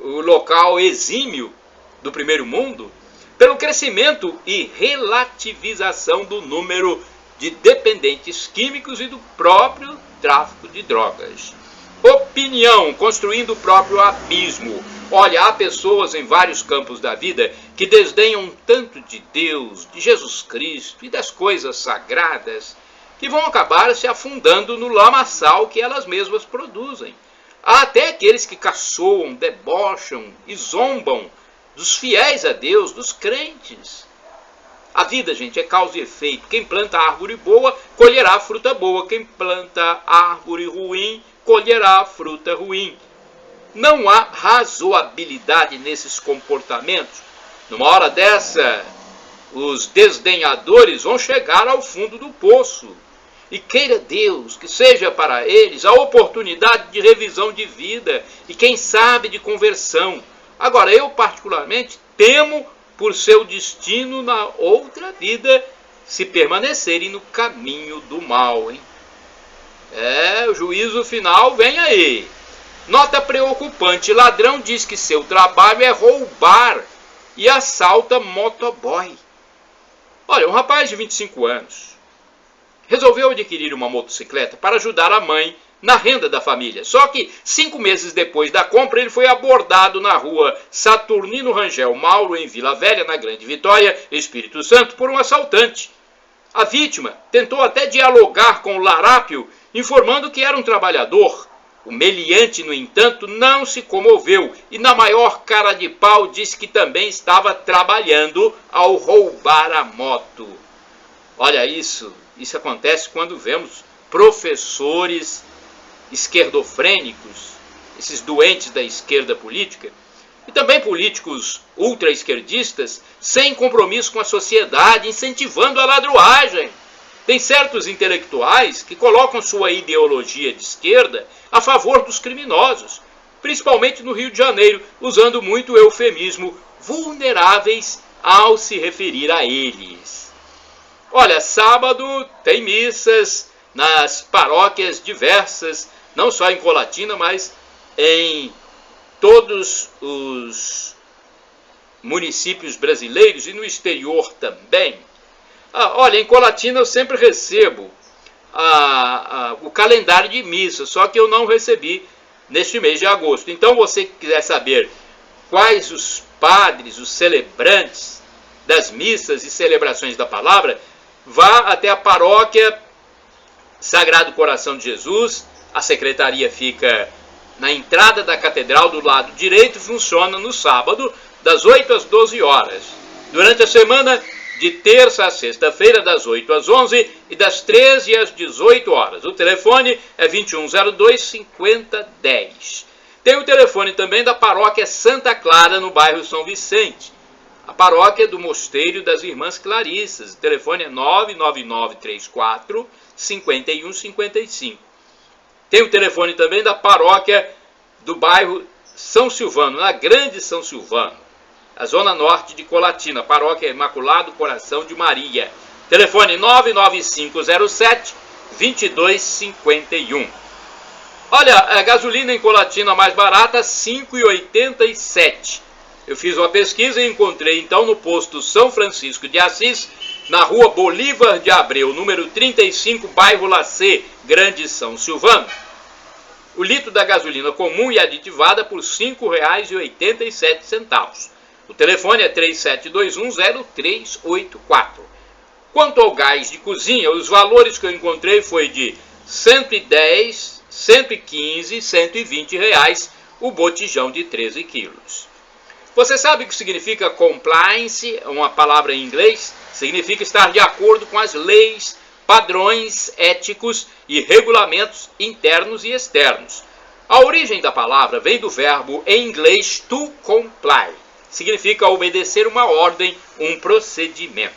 S1: o local exímio do primeiro mundo, pelo crescimento e relativização do número de dependentes químicos e do próprio tráfico de drogas. Opinião, construindo o próprio abismo. Olha, há pessoas em vários campos da vida que desdenham tanto de Deus, de Jesus Cristo e das coisas sagradas, que vão acabar se afundando no lamaçal que elas mesmas produzem. Há até aqueles que caçoam, debocham e zombam dos fiéis a Deus, dos crentes. A vida, gente, é causa e efeito. Quem planta árvore boa, colherá fruta boa. Quem planta árvore ruim, colherá fruta ruim. Não há razoabilidade nesses comportamentos. Numa hora dessa, os desdenhadores vão chegar ao fundo do poço. E queira Deus que seja para eles a oportunidade de revisão de vida e, quem sabe, de conversão. Agora, eu particularmente temo por seu destino na outra vida se permanecerem no caminho do mal, hein? O juízo final vem aí. Nota preocupante: ladrão diz que seu trabalho é roubar e assalta motoboy. Olha, um rapaz de 25 anos resolveu adquirir uma motocicleta para ajudar a mãe na renda da família. Só que 5 meses depois da compra, ele foi abordado na rua Saturnino Rangel Mauro, em Vila Velha, na Grande Vitória, Espírito Santo, por um assaltante. A vítima tentou até dialogar com o larápio, informando que era um trabalhador. O meliante, no entanto, não se comoveu e, na maior cara de pau, disse que também estava trabalhando ao roubar a moto. Olha isso acontece quando vemos professores esquerdofrênicos, esses doentes da esquerda política, e também políticos ultra-esquerdistas, sem compromisso com a sociedade, incentivando a ladruagem. Tem certos intelectuais que colocam sua ideologia de esquerda a favor dos criminosos, principalmente no Rio de Janeiro, usando muito o eufemismo vulneráveis ao se referir a eles. Olha, sábado tem missas nas paróquias diversas, não só em Colatina, mas em todos os municípios brasileiros e no exterior também. Olha, em Colatina eu sempre recebo o calendário de missa, só que eu não recebi neste mês de agosto. Então, você que quiser saber quais os padres, os celebrantes das missas e celebrações da palavra, vá até a paróquia Sagrado Coração de Jesus. A secretaria fica na entrada da catedral do lado direito, funciona no sábado, das 8 às 12 horas. Durante a semana, de terça a sexta-feira, das 8 às 11 e das 13 às 18 horas. O telefone é 2102-5010. Tem o telefone também da paróquia Santa Clara, no bairro São Vicente. A paróquia do Mosteiro das Irmãs Clarissas. O telefone é 99934-5155. Tem o telefone também da paróquia do bairro São Silvano, na Grande São Silvano, a zona norte de Colatina, paróquia Imaculado Coração de Maria. Telefone 99507-2251. Olha, a gasolina em Colatina mais barata, R$ 5,87. Eu fiz uma pesquisa e encontrei então no posto São Francisco de Assis, na rua Bolívar de Abreu, número 35, bairro Lacê, Grande São Silvano. O litro da gasolina comum e aditivada por R$ 5,87. O telefone é 37210384. Quanto ao gás de cozinha, os valores que eu encontrei foi de R$ 110, R$ 115, R$ 120 reais o botijão de 13 quilos. Você sabe o que significa compliance? Uma palavra em inglês. Significa estar de acordo com as leis, padrões éticos e regulamentos internos e externos. A origem da palavra vem do verbo em inglês to comply. Significa obedecer uma ordem, um procedimento.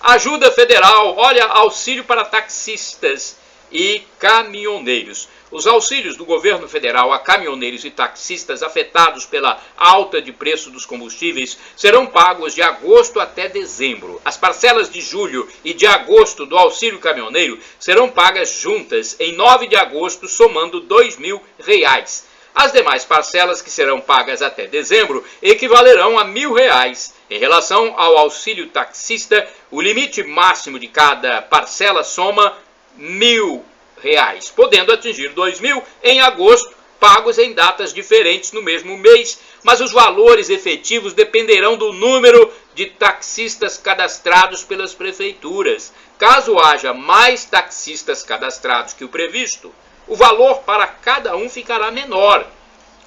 S1: Ajuda federal, olha, auxílio para taxistas e caminhoneiros. Os auxílios do governo federal a caminhoneiros e taxistas afetados pela alta de preço dos combustíveis serão pagos de agosto até dezembro. As parcelas de julho e de agosto do auxílio caminhoneiro serão pagas juntas em 9 de agosto, somando R$ 2.000. As demais parcelas que serão pagas até dezembro equivalerão a R$ 1.000. Em relação ao auxílio taxista, o limite máximo de cada parcela soma R$ 1.000, podendo atingir R$ 2.000 em agosto, pagos em datas diferentes no mesmo mês, mas os valores efetivos dependerão do número de taxistas cadastrados pelas prefeituras. Caso haja mais taxistas cadastrados que o previsto, o valor para cada um ficará menor.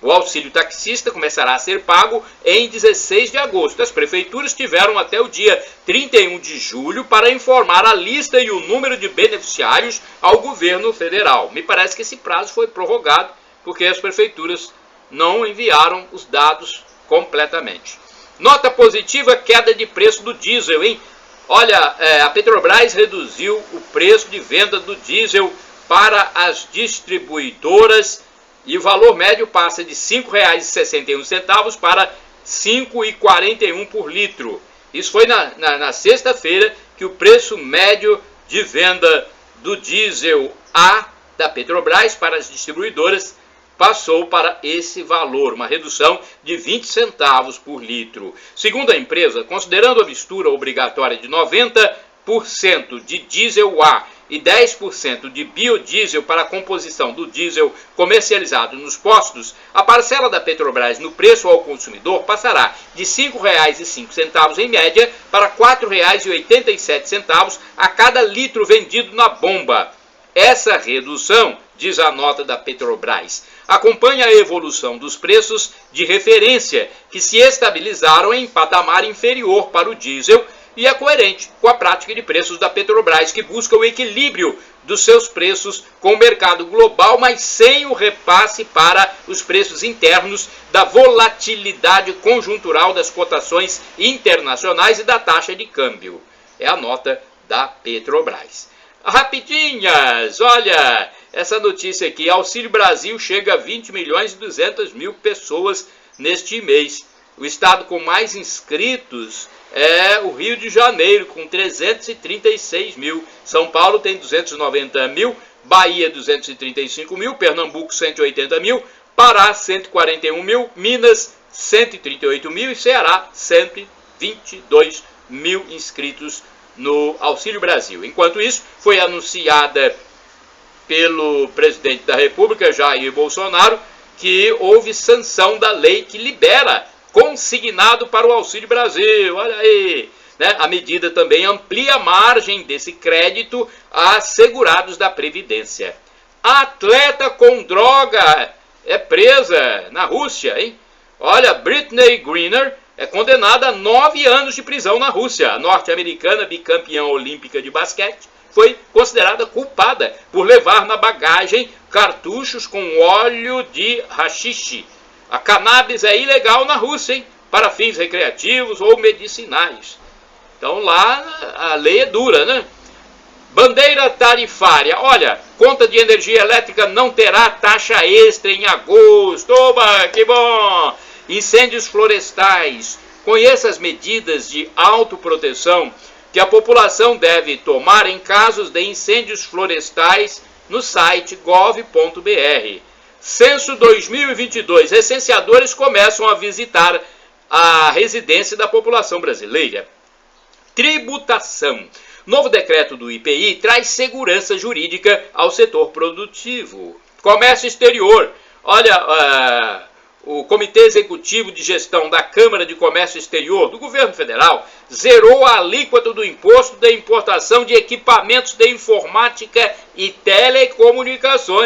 S1: O auxílio taxista começará a ser pago em 16 de agosto. As prefeituras tiveram até o dia 31 de julho para informar a lista e o número de beneficiários ao governo federal. Me parece que esse prazo foi prorrogado porque as prefeituras não enviaram os dados completamente. Nota positiva, queda de preço do diesel, hein? Olha, a Petrobras reduziu o preço de venda do diesel para as distribuidoras e o valor médio passa de R$ 5,61 para R$ 5,41 por litro. Isso foi na sexta-feira que o preço médio de venda do diesel A da Petrobras para as distribuidoras passou para esse valor, uma redução de 20 centavos por litro. Segundo a empresa, considerando a mistura obrigatória de 90% de diesel A e 10% de biodiesel para a composição do diesel comercializado nos postos, a parcela da Petrobras no preço ao consumidor passará de R$ 5,05 em média para R$ 4,87 a cada litro vendido na bomba. Essa redução, diz a nota da Petrobras, acompanha a evolução dos preços de referência, que se estabilizaram em patamar inferior para o diesel, e é coerente com a prática de preços da Petrobras, que busca o equilíbrio dos seus preços com o mercado global, mas sem o repasse para os preços internos da volatilidade conjuntural das cotações internacionais e da taxa de câmbio. É a nota da Petrobras. Rapidinhas, olha, essa notícia aqui, Auxílio Brasil chega a 20.200.000 pessoas neste mês. O estado com mais inscritos é o Rio de Janeiro, com 336 mil. São Paulo tem 290 mil, Bahia 235 mil, Pernambuco 180 mil, Pará 141 mil, Minas 138 mil e Ceará 122 mil inscritos no Auxílio Brasil. Enquanto isso, foi anunciada pelo presidente da República, Jair Bolsonaro, que houve sanção da lei que libera consignado para o Auxílio Brasil. Olha aí, né? A medida também amplia a margem desse crédito a segurados da Previdência. Atleta com droga é presa na Rússia, hein? Olha, Brittney Griner é condenada a 9 anos de prisão na Rússia. A norte-americana bicampeã olímpica de basquete foi considerada culpada por levar na bagagem cartuchos com óleo de haxixe. A cannabis é ilegal na Rússia, hein? Para fins recreativos ou medicinais. Então lá a lei é dura, né? Bandeira tarifária. Olha, conta de energia elétrica não terá taxa extra em agosto. Oba, que bom! Incêndios florestais. Conheça as medidas de autoproteção que a população deve tomar em casos de incêndios florestais no site gov.br. Censo 2022. Recenseadores começam a visitar a residência da população brasileira. Tributação. Novo decreto do IPI traz segurança jurídica ao setor produtivo. Comércio exterior. Olha, o Comitê Executivo de Gestão da Câmara de Comércio Exterior do Governo Federal zerou a alíquota do imposto da importação de equipamentos de informática e telecomunicações.